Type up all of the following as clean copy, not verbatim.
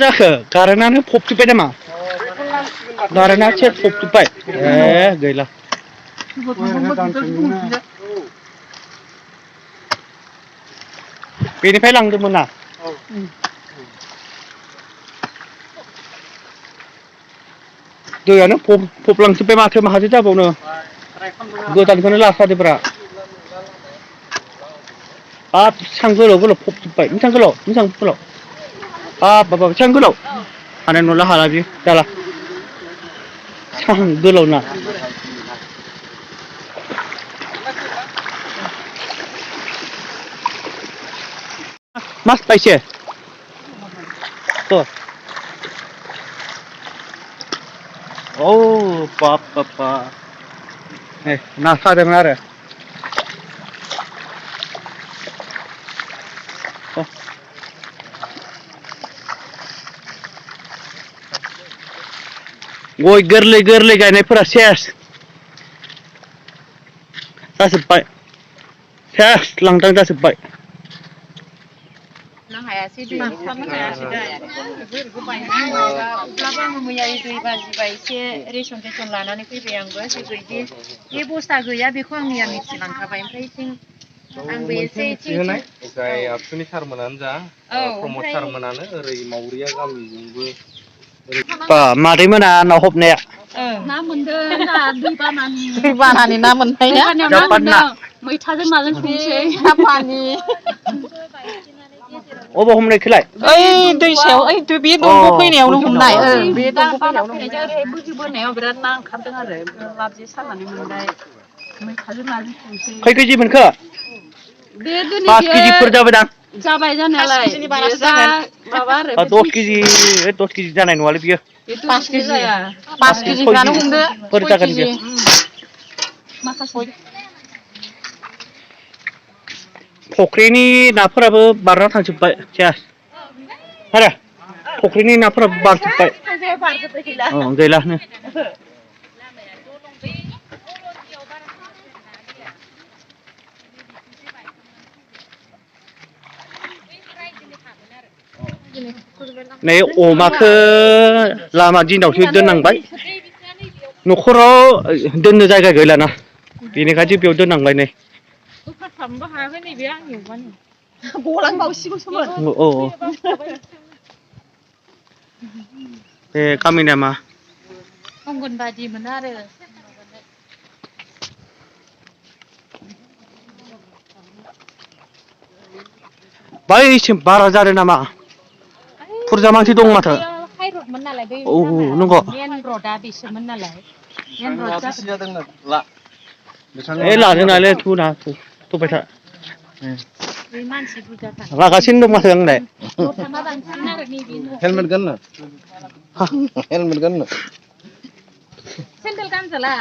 जाखो कारेन्टआनो फबजोब्बाय नामा कारेन्टआ सेस फबजोब्बाय गैला बेनिफ्राय लांदोंमोन ना दैयानो फबलांजोब्बाय माथो माहाजो जाबावनो गोदानखौनो लाखादोब्रा हाब बेसेबां गोलाव गोलाव फबजोब्बाय बेसेबां गोलाव हाब बाब बेसेबां गोलाव हानाय नंला हाला बे जाला बेसेबां गोलावना मास पाइसे तो ओ बाप ना सादों आरो गय गोरलै गोरलै गायनायफोरा सेस जाजोब्बाय सेस लांदां जाजोब्बाय नों हायासै दै थानो हायासै दा अब्लाबो आङो मैया दै बाजिबा एसे रेसन लानानै फैबाय आंबो जेबो बिदि बे बस्था गैया बेखौ आं मैया मिथिलांखाबाय ओमफ्राय आंबो एसे जाय आबसुनि सारमोनानो जा प्रमद सारमोनानो ओरै मावरिया गामिजोंबो मादै मोना ना हबनाया ना मोनदों दैबानानि ना मोननाया मैथाजों माजों संसै जापानि अबाव हमनायखौलाय ओइ दैसायाव ओइ बे दंग फैनायावनो हमनाय बे दंग फैनायावनो ओरैहाय बोहैबोनायाव बिराद ना ओंखारदों आरो लाब जे सानानै मोनबाय मैथाजों नाजों संसै खै केजि मोनखो बे दिनै 5 केजिफोर जाबायदां जाबाय जानायालाय माबा आरो 10 केजि जानाय नङालै बियो 5 केजि जाया 5 केजिफ्रानो हमदो 6 केजि माखासे फख्रिनि नाफोराबो बारना थांजोब्बाय सेस आरो फख्रिनि नाफोराबो बारजोब्बाय गैलानो नै अमाखौ लामा दिनावसो दोननांबाय न'खराव दोननो जायगा गैलाना बेनिखायनो बेयाव दोननांबाय नै खालामनोबो हायाखै नैबे आंनि अमानि गलांबावसिगौसोमोन औ बे गामिनिया मा अंगनबादिमोन आरो बैसिम बारा जादों नामा बुरजा मानसि दं माथो हाइरडमोन नालाय बै औ नंगौ मेन रडआ बेसोमोन नालाय मेन रड लादों नालाय थुबाय था मानसि बुरजा लागासिनो दं माथो आंलाय हेलमेट गाननो सेन्देल गानजाला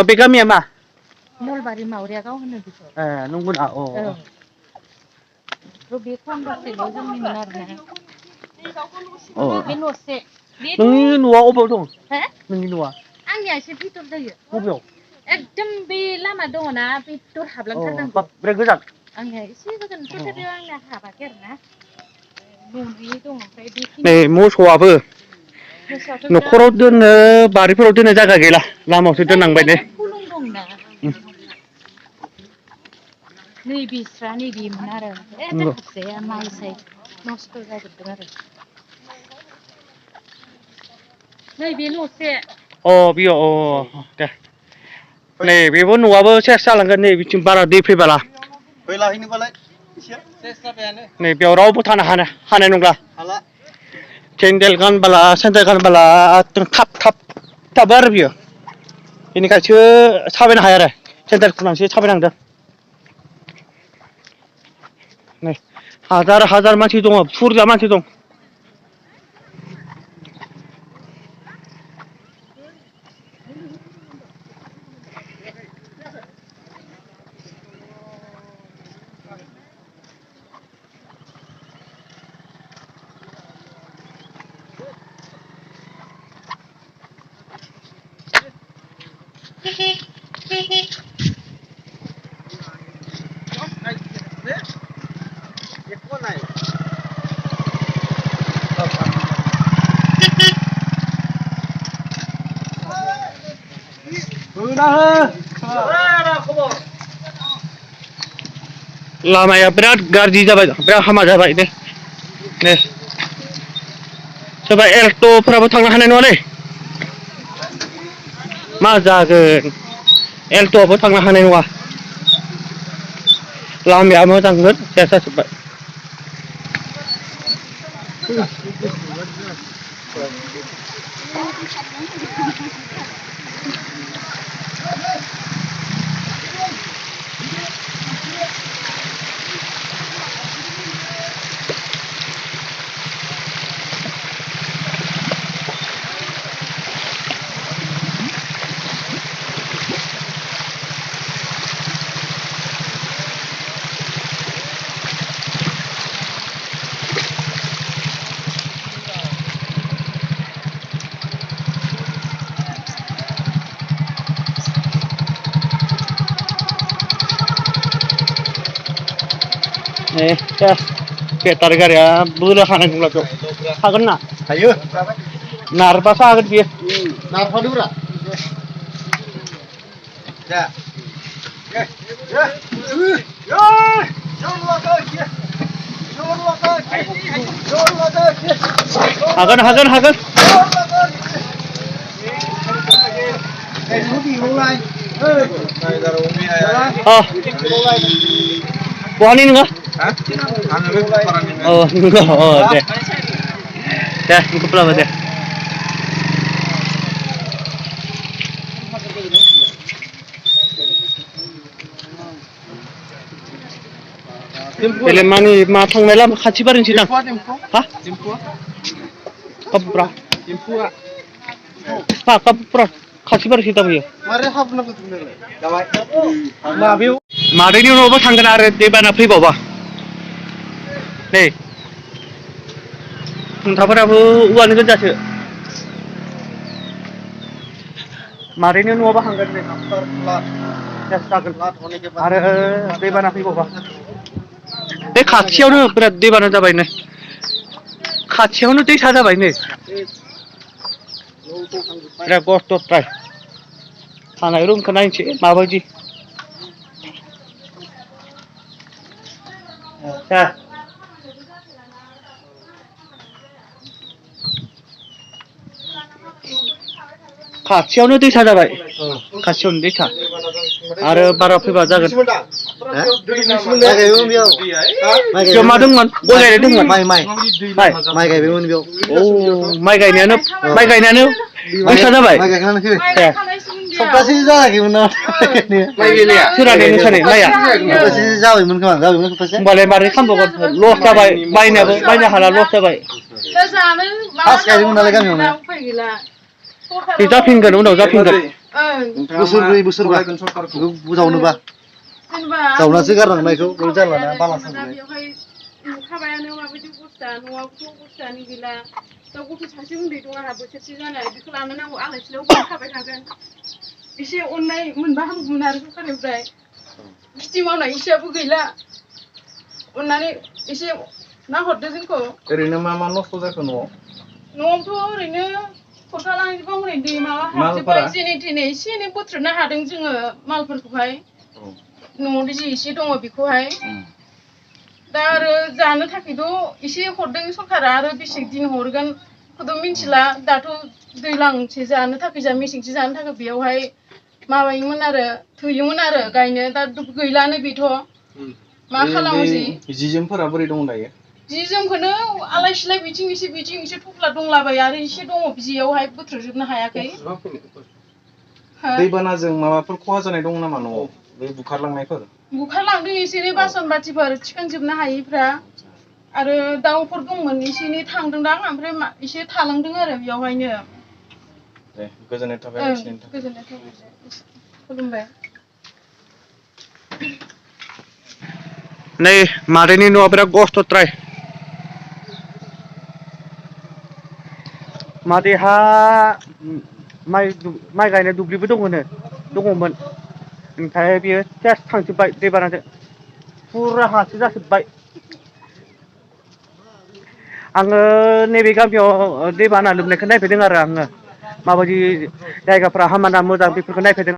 बे गामिया मा नलबारि मावरिया गाव होनो बेखौ नंगौना बे खनबासोल' जोंनिमोन आरोना बे न'से नोंनि न'आ अबाव दं नोंनि न'आ आंनिया एसे भितर जायो बबेयाव एकदम बे लामा दङना बे दर हाबलांथारनांगौ बाब्रे गोजान आंनिया एसे गोजान थेवबो आंनिया हाबाखै आरोना न'नि दं ओमफ्राय नै मोसौआबो न'खराव दोननो बारिफोराव दोननो जायगा गैला लामायावसो दोननांबाय ने फुलुं दंना नै बिस्रा नैबेमोन आरो जाया माइ साइ नस्थ' जाजोबदों आरो नैबे न'से बेयाव दे नै बेबो न'आबो सेस जालांगोन नै बिथिं बारा दै फैबाला नै बेयाव रावबो थानो हानाय नंला सेन्देल गानबोला थाब आरो बियो बेनिखायसो थाबायनो हाया आरो सेन्देल खुनानैसो थाबायनांदों नै हाजार मानसि दङ बुरजा मानसि दं लामाया बिराद गाज्रि जाबाय बिराद हामा जाबाय दे सोरबा एल्ट'फोराबो थांनो हानाय नङालै मा जागोन एल्ट'आबो थांनो हानाय नङा लामाया मोजांमोन सेस जाजोब्बाय बेटारि गारिया बोलो हानाय नंला बेयाव हागोन ना हायो नारबासो हागोन बियो नारफादोब्रा हागोन हागोन हागोन बहानि नोङो दे नोंखौ दे बेलेमानि मा थांनाय लामा खाथि बारनोसै दां हा कापुरा कापुरा खाथि बारनोसै दा बियो मादैनि उनावबो थांगोन आरो दैबाना फैबावबा नै खुन्थाफोराबो औवानि गोजासो मादैनि न'आवबो थांगोन आरो दैबाना फैबावबा बे खाथियावनो बिराद दैबाना जाबाय नै खाथियावनो दैसा जाबाय नै बिराद खस्थ'थार थानाय रुमखौ नायनोसै माबायदि खाथियावनो दैसा जाबाय खाथियावनो दैसा आरो बारा फैबा जागोन मा दंमोन गय गायनाय दंमोन माइ गायबायमोन बेयाव माइ गायनायानो दैसा जाबाय सप्तासे जायाखैमोन ना सोरानो नोंसानि माइया जाबायमोन खोमा होमबालाय मारै खालामबावगोन लस जाबाय बायनो हाला लस जाबाय फार्स्ट गायदोंमोन नालाय गामियावनो जाफिनगोन उनाव जाफिनगोन बोसोरब्रै बोसोरबा बेखौ बुजावनोबा जावनासो गारनांगोन माइखौ जाला ना बाला नुखाबायानो माबायदि अबस्था न'आवथ' अबस्थायानो गैला दा गथ' सासे उन्दै दं आंहा बोसोरसे जानाय बेखौ लानो नांगौ आलाय सिलायाव थाबाय थागोन एसे अननाय मोनबा हामगौमोन आरो सरकारनिफ्राय खेथि मावनाय एसेयाबो गैला अननानै एसे नाहरदो जोंखौ ओरैनो मा मा नस्थ' जाखो न'आवथ' ओरैनो खरथालांजोबा हरै दै माबा हाबजोब्बाय जेने थेने एसे एनै बोथ्रोदनो हादों जोङो मालफोरखौहाय न'आवनो जि एसे दङ बेखौहाय दा आरो जानो थाखायथ' एसे हरदों सरकारा आरो बेसे दिन हरगोनखौथ' मिथिला दाथ' दैज्लांसो जानो थाखाय जा मेसेंसो जानो थाखाय बेयावहाय माबायोमोन आरो थोयोमोन आरो गायनो दा गैलानो बेथ' मा खालामो जि जोमफोरा बोरै दं दायो जि जोमखौनो आलाय सिलाय बिथिं एसे थफ्ला दंलाबायो आरो एसे दङ बियावहाय बोथ्रोदजोबनो हायाखै दैबानाजों माबाफोर खहा जानाय दं नामा न'आव बे बुखारलांदों एसे एनै बासन बाथिफोर थिखांजोबनो हायैफ्रा आरो दाउफोर दंमोन एसे एनै थांदोंदां ओमफ्राय एसे थालांदों आरो बेयावहायनो दे गोजोननाय थाबाय गोजोननाय थाबाय खुलुमबाय नै मादैनि न'आ बिराद खस्थ'द्राय मादैहा माइ गायनाय दुब्लिबो दङमोन ओमफ्राय बियो सेस थांजोब्बाय दैबानाजों फुरा हासो जाजोब्बाय आङो नैबे गामियाव दैबाना लोमनायखौ नायफैदों आरो आङो माबायदि जायगाफ्रा हामा ना मोजां बेफोरखौ नायफैदों